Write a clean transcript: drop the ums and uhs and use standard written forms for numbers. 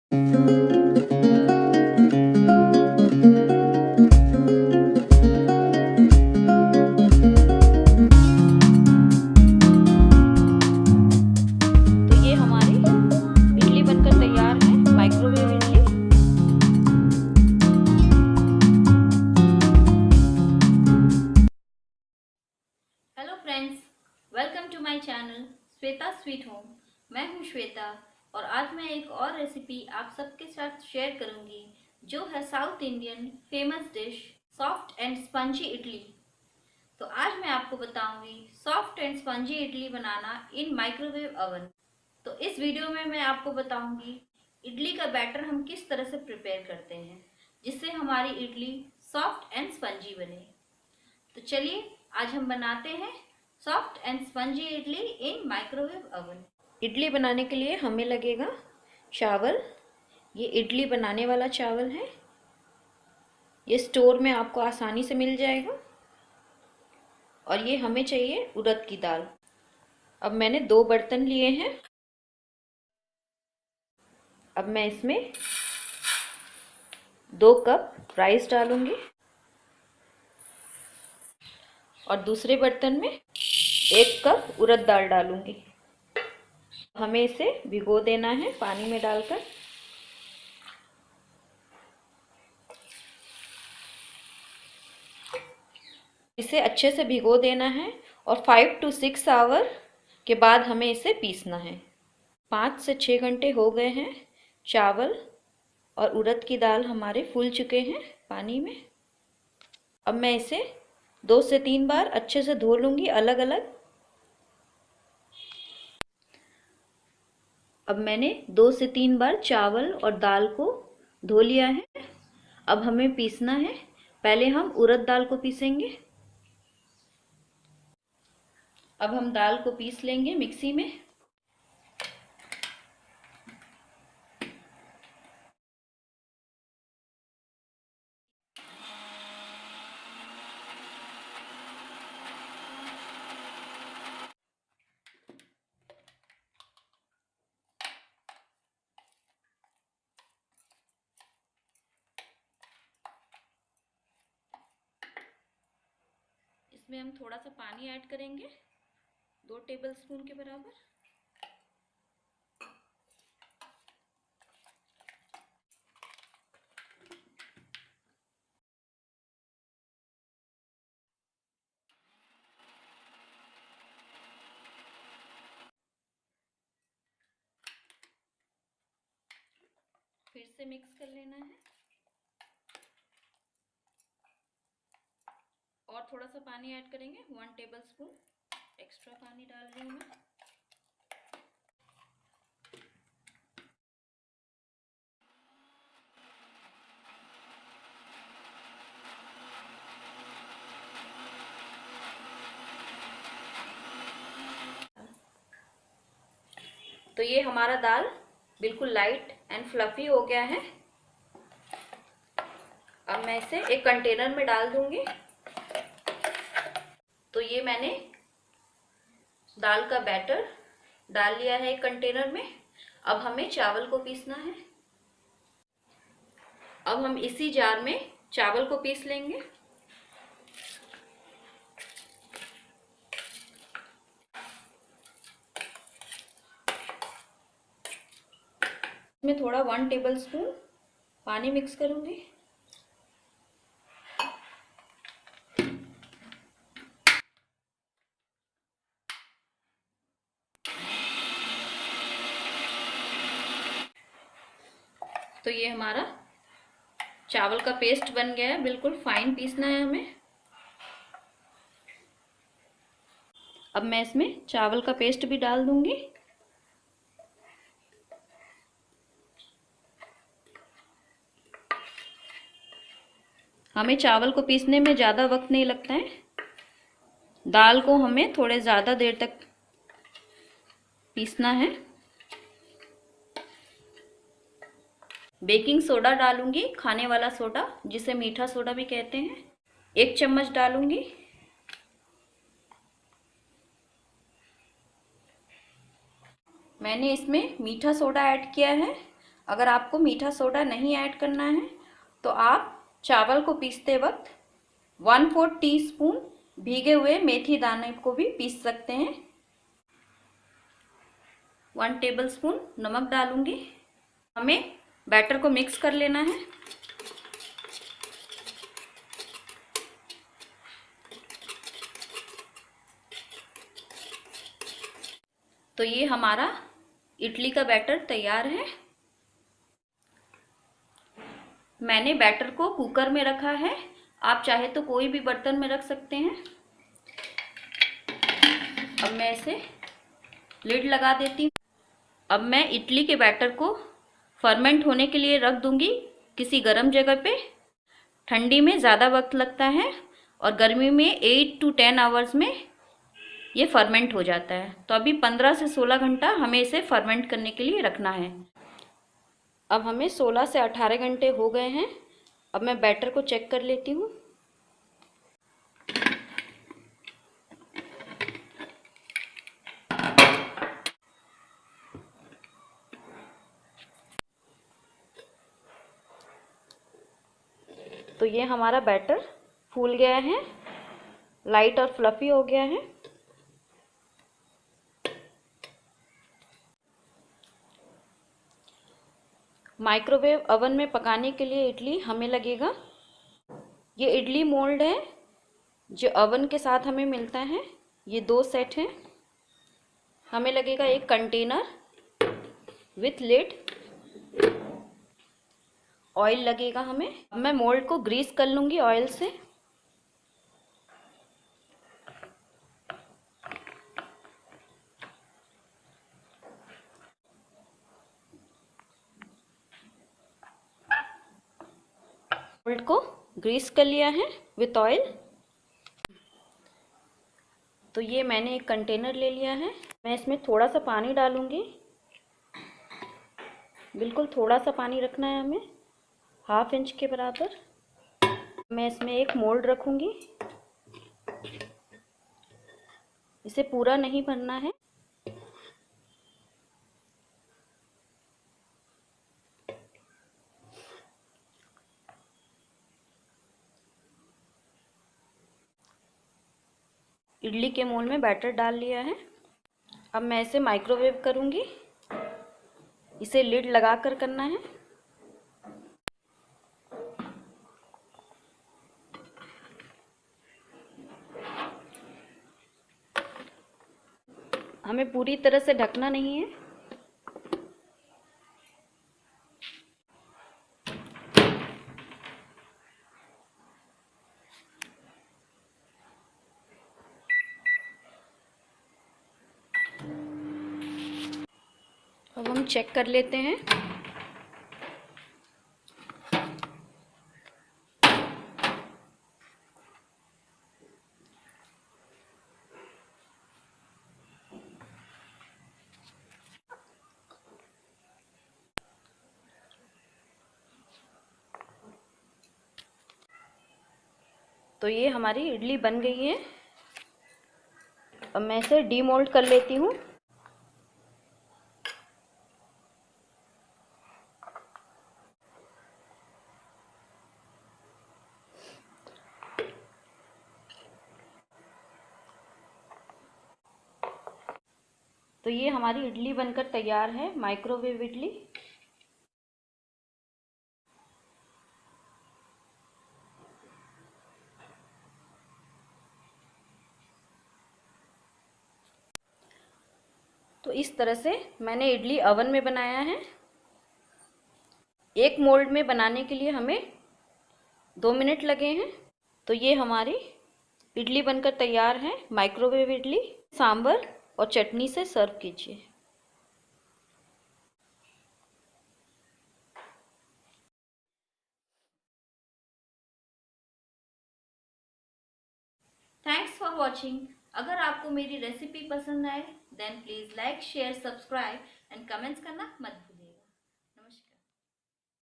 ये हमारी इडली बनकर तैयार है, microwave idli. Hello friends, welcome to my channel Shweta sweet home. मैं हूं श्वेता और आज मैं एक और रेसिपी आप सबके साथ शेयर करूंगी जो है south Indian famous dish soft and spongy idli. तो आज मैं आपको बताऊंगी soft and spongy idli banana in microwave oven. तो इस वीडियो में मैं आपको बताऊंगी इडली का बैटर हम किस तरह से प्रिपेयर करते हैं जिससे हमारी इडली सॉफ्ट एंड स्पंजी बने। तो चलिए आज हम बनाते हैं soft and spongy idli in microwave oven. Idli बनाने के लिए हमें लगेगा चावल। ये इडली बनाने वाला चावल है, ये स्टोर में आपको आसानी से मिल जाएगा। और ये हमें चाहिए उड़द की दाल। अब मैंने 2 बर्तन लिए हैं। अब मैं इसमें 2 कप राइस डालूंगी और दूसरे बर्तन में 1 कप उड़द दाल डालूंगी। हमें इसे भिगो देना है पानी में डालकर। इसे अच्छे से भिगो देना है और 5 to 6 आवर के बाद हमें इसे पीसना है। 5 से 6 घंटे हो गए हैं। चावल और उड़द की दाल हमारे फूल चुके हैं पानी में। अब मैं इसे 2 से 3 बार अच्छे से धो लूँगी अलग अलग। अब मैंने 2 से 3 बार चावल और दाल को धो लिया है। अब हमें पीसना है। पहले हम उड़द दाल को पीसेंगे। अब हम दाल को पीस लेंगे मिक्सी में। इसमें हम थोड़ा सा पानी ऐड करेंगे, 2 टेबलस्पून के बराबर। फिर से मिक्स कर लेना है और थोड़ा सा पानी ऐड करेंगे, 1 टेबलस्पून एक्स्ट्रा पानी डाल रही हूँ मैं। तो ये हमारा दाल बिल्कुल लाइट एंड फ्लफी हो गया है। अब मैं इसे एक कंटेनर में डाल दूंगी। तो ये मैंने दाल का बैटर डाल लिया है एक कंटेनर में। अब हमें चावल को पीसना है। अब हम इसी जार में चावल को पीस लेंगे। इसमें थोड़ा 1 टेबलस्पून पानी मिक्स करूंगी। तो ये हमारा चावल का पेस्ट बन गया है, बिल्कुल फाइन पीसना है हमें। अब मैं इसमें चावल का पेस्ट भी डाल दूंगी। हमें चावल को पीसने में ज़्यादा वक्त नहीं लगता है। दाल को हमें थोड़े ज़्यादा देर तक पीसना है। बेकिंग सोडा डालूंगी, खाने वाला सोडा जिसे मीठा सोडा भी कहते हैं, 1 चम्मच डालूंगी। मैंने इसमें मीठा सोडा ऐड किया है। अगर आपको मीठा सोडा नहीं ऐड करना है तो आप चावल को पीसते वक्त 1/4 टीस्पून भीगे हुए मेथी दाने को भी पीस सकते हैं। 1 टेबलस्पून नमक डालूंगी। हमें बैटर को मिक्स कर लेना है। तो ये हमारा इडली का बैटर तैयार है। मैंने बैटर को कुकर में रखा है, आप चाहे तो कोई भी बर्तन में रख सकते हैं। अब मैं इसे लिड लगा देती हूँ। अब मैं इडली के बैटर को फर्मेंट होने के लिए रख दूंगी किसी गर्म जगह पे। ठंडी में ज़्यादा वक्त लगता है और गर्मी में 8 to 10 आवर्स में ये फर्मेंट हो जाता है। तो अभी 15 से 16 घंटा हमें इसे फर्मेंट करने के लिए रखना है। अब हमें 16 से 18 घंटे हो गए हैं। अब मैं बैटर को चेक कर लेती हूँ। तो ये हमारा बैटर फूल गया है, लाइट और फ्लफी हो गया है। माइक्रोवेव ओवन में पकाने के लिए इडली हमें लगेगा, ये इडली मोल्ड है जो ओवन के साथ हमें मिलता है। ये 2 सेट हैं। हमें लगेगा एक कंटेनर विथ लिड। ऑयल लगेगा हमें। अब मैं मोल्ड को ग्रीस कर लूँगी ऑयल से। मोल्ड को ग्रीस कर लिया है विथ ऑयल। तो ये मैंने एक कंटेनर ले लिया है। मैं इसमें थोड़ा सा पानी डालूँगी, बिल्कुल थोड़ा सा पानी रखना है हमें, 1/2 इंच के बराबर। मैं इसमें एक मोल्ड रखूँगी, इसे पूरा नहीं भरना है। इडली के मोल्ड में बैटर डाल लिया है। अब मैं इसे माइक्रोवेव करूँगी। इसे लिड लगाकर करना है। हमें पूरी तरह से ढकना नहीं है। अब हम चेक कर लेते हैं। तो ये हमारी इडली बन गई है। अब मैं इसे डीमोल्ड कर लेती हूँ। तो ये हमारी इडली बनकर तैयार है, माइक्रोवेव इडली। तो इस तरह से मैंने इडली ओवन में बनाया है। एक मोल्ड में बनाने के लिए हमें 2 मिनट लगे हैं। तो ये हमारी इडली बनकर तैयार है, माइक्रोवेव इडली। सांभर और चटनी से सर्व कीजिए। Thanks for watching. अगर आपको मेरी रेसिपी पसंद आए then please like, share, subscribe and comments करना मत भूलिए।